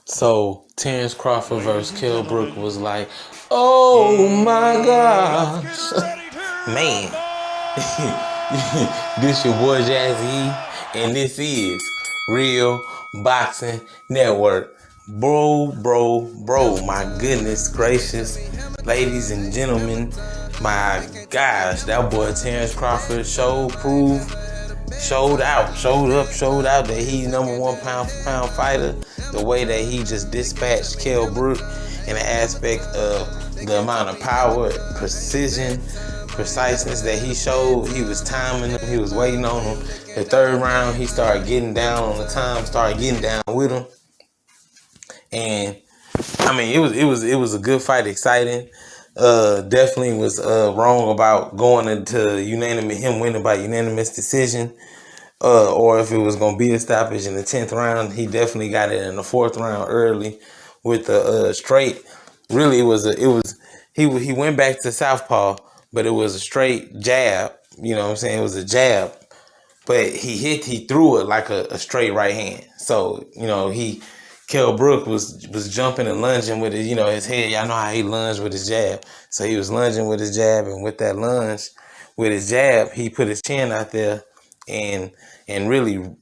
So Terence Crawford versus Kell Brook was like, oh my gosh, man. This your boy Jazzy, and this is Real Boxing Network. Bro, my goodness gracious, ladies and gentlemen, my gosh, that boy Terence Crawford showed out that he's number one pound for pound fighter. The way that he just dispatched Kell Brook in the aspect of the amount of power, precision, preciseness that he showed. He was timing him. He was waiting on him. The third round, he started getting down on the time, started getting down with him. And I mean, it was a good fight, exciting. Definitely was wrong about going into him winning by unanimous decision. Or if it was gonna be a stoppage in the 10th round. He definitely got it in the 4th round early with the straight. Really, he went back to southpaw, but it was a straight jab. You know what I'm saying? It was a jab, but he threw it like a straight right hand. So Kell Brook was jumping and lunging with his head. Y'all know how he lunged with his jab. So he was lunging with his jab, and with that lunge with his jab, he put his chin out there and really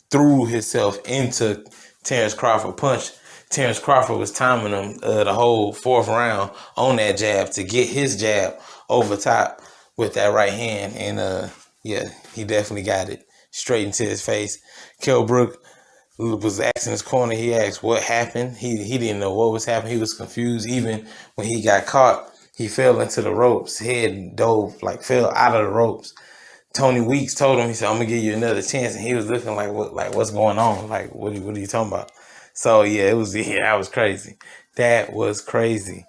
threw himself into Terence Crawford punch. Terence Crawford was timing him the whole 4th round on that jab to get his jab over top with that right hand. And he definitely got it straight into his face. Kell Brook was asking his corner. He asked what happened. He didn't know what was happening. He was confused. Even when he got caught, he fell into the ropes. Head dove, fell out of the ropes. Tony Weeks told him, he said, I'm gonna give you another chance. And he was looking like, what's going on? Like, what are you talking about? So that was crazy. That was crazy.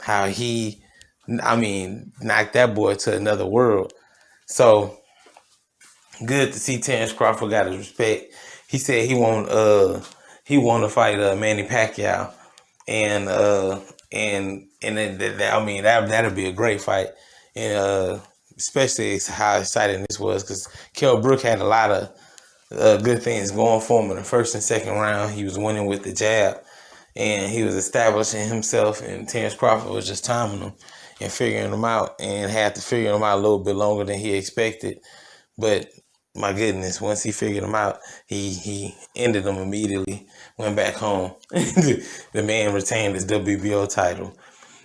How he, knocked that boy to another world. So good to see Terence Crawford got his respect. He said he want to fight Manny Pacquiao, and that'll be a great fight. And especially how exciting this was, because Kell Brook had a lot of good things going for him in the 1st and 2nd round. He was winning with the jab, and he was establishing himself, and Terence Crawford was just timing him and figuring him out, and had to figure him out a little bit longer than he expected. But my goodness, once he figured him out, he ended him immediately, went back home. The man retained his WBO title.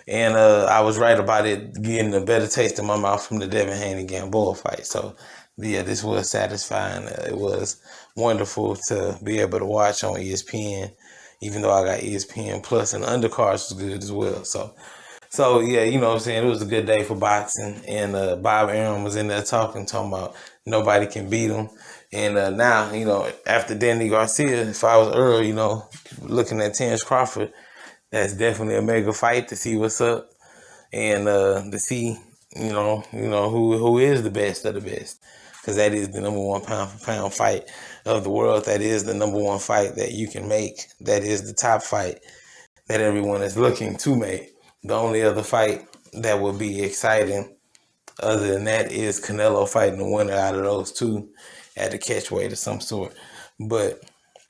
And I was right about it getting a better taste in my mouth from the Devin Haney-Gamboa fight. So, this was satisfying. It was wonderful to be able to watch on ESPN, even though I got ESPN Plus, and the undercards was good as well. So you know what I'm saying? It was a good day for boxing. And Bob Arum was in there talking about nobody can beat him. And now, after Danny Garcia, if I was Earl, looking at Terence Crawford, that's definitely a mega fight to see what's up, and to see who is the best of the best, because that is the number one pound for pound fight of the world. That is the number one fight that you can make. That is the top fight that everyone is looking to make. The only other fight that would be exciting other than that is Canelo fighting the winner out of those two at the catch weight of some sort. But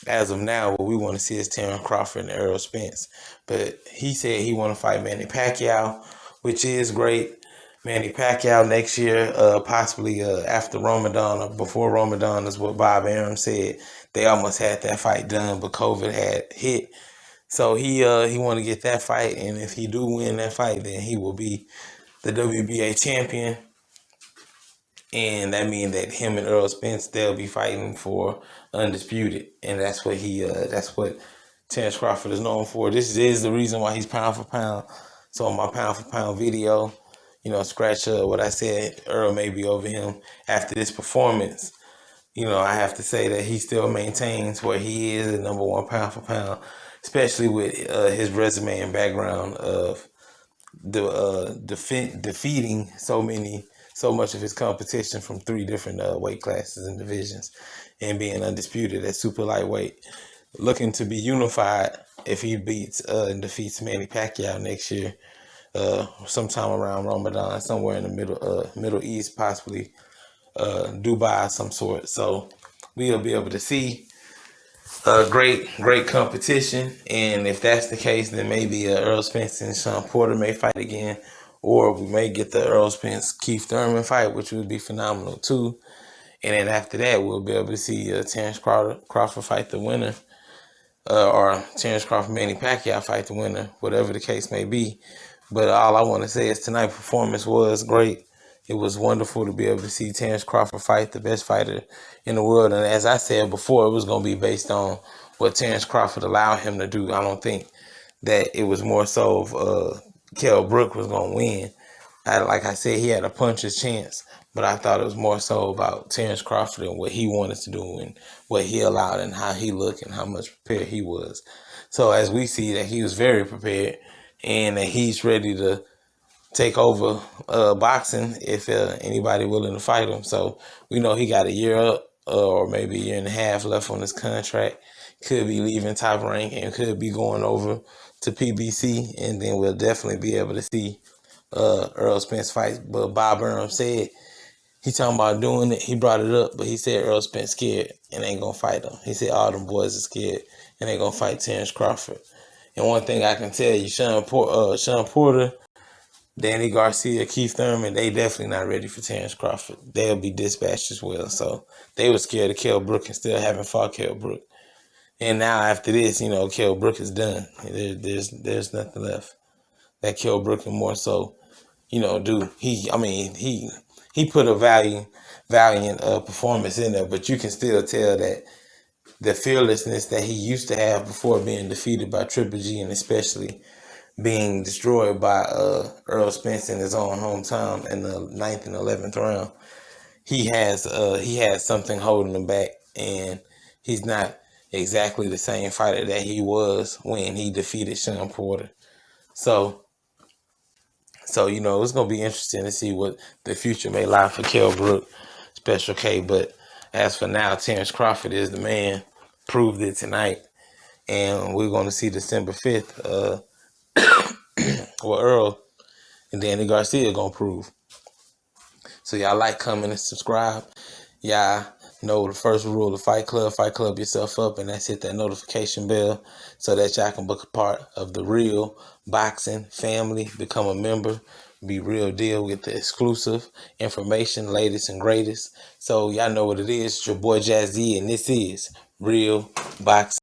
as of now, what we want to see is Terence Crawford and Errol Spence. But he said he want to fight Manny Pacquiao, which is great. Manny Pacquiao next year, possibly after Ramadan or before Ramadan, is what Bob Arum said. They almost had that fight done, but COVID had hit. So he want to get that fight, and if he do win that fight, then he will be the WBA champion. And that means that him and Errol Spence, they'll be fighting for undisputed, and that's what Terence Crawford is known for. This is the reason why he's pound for pound. So on my pound for pound video, scratch what I said. Earl may be over him after this performance. I have to say that he still maintains where he is the number one pound for pound, especially with his resume and background of defeating so much of his competition from 3 different weight classes and divisions, and being undisputed at super lightweight. Looking to be unified if he beats and defeats Manny Pacquiao next year, sometime around Ramadan, somewhere in the Middle East, possibly Dubai of some sort. So we'll be able to see great competition. And if that's the case, then maybe Errol Spence and Sean Porter may fight again, or we may get the Errol Spence Keith Thurman fight, which would be phenomenal too. And then after that, we'll be able to see Terence Crawford fight the winner, or Terence Crawford Manny Pacquiao fight the winner, whatever the case may be. But all I want to say is tonight's performance was great. It was wonderful to be able to see Terence Crawford fight the best fighter in the world. And as I said before, it was going to be based on what Terence Crawford allowed him to do. I don't think that it was more so of Kell Brook was going to win. Like I said, he had a puncher's chance, but I thought it was more so about Terence Crawford and what he wanted to do and what he allowed and how he looked and how much prepared he was. So as we see that he was very prepared and that he's ready to take over boxing if anybody willing to fight him. So we know he got a year up or maybe a year and a half left on his contract. Could be leaving Top Rank and could be going over to PBC, and then we'll definitely be able to see Errol Spence fight. But Bob Burnham said he talking about doing it. He brought it up, but he said Errol Spence scared and ain't gonna fight him. He said all them boys are scared and ain't gonna fight Terence Crawford. And one thing I can tell you, Sean Porter, Danny Garcia, Keith Thurman, they definitely not ready for Terence Crawford. They'll be dispatched as well. So they were scared of Kell Brook and still haven't fought Kell Brook. And now after this, Kell Brook is done. There's nothing left. That Kell Brook and more so, do he put a valiant performance in there, but you can still tell that the fearlessness that he used to have before being defeated by Triple G, and especially being destroyed by Errol Spence in his own hometown in the 9th and 11th round, he has something holding him back, and he's not exactly the same fighter that he was when he defeated Sean Porter. So it's going to be interesting to see what the future may lie for Kell Brook, Special K. But as for now, Terence Crawford is the man. Proved it tonight. And we're going to see December 5th what Earl and Danny Garcia going to prove. So y'all like, comment, and subscribe. Y'all know the first rule of Fight Club yourself up, and that's hit that notification bell so that y'all can become a part of the real boxing family, become a member, be real deal, get the exclusive information, latest and greatest. So y'all know what it is. It's your boy Jazzy, and this is Real Boxing.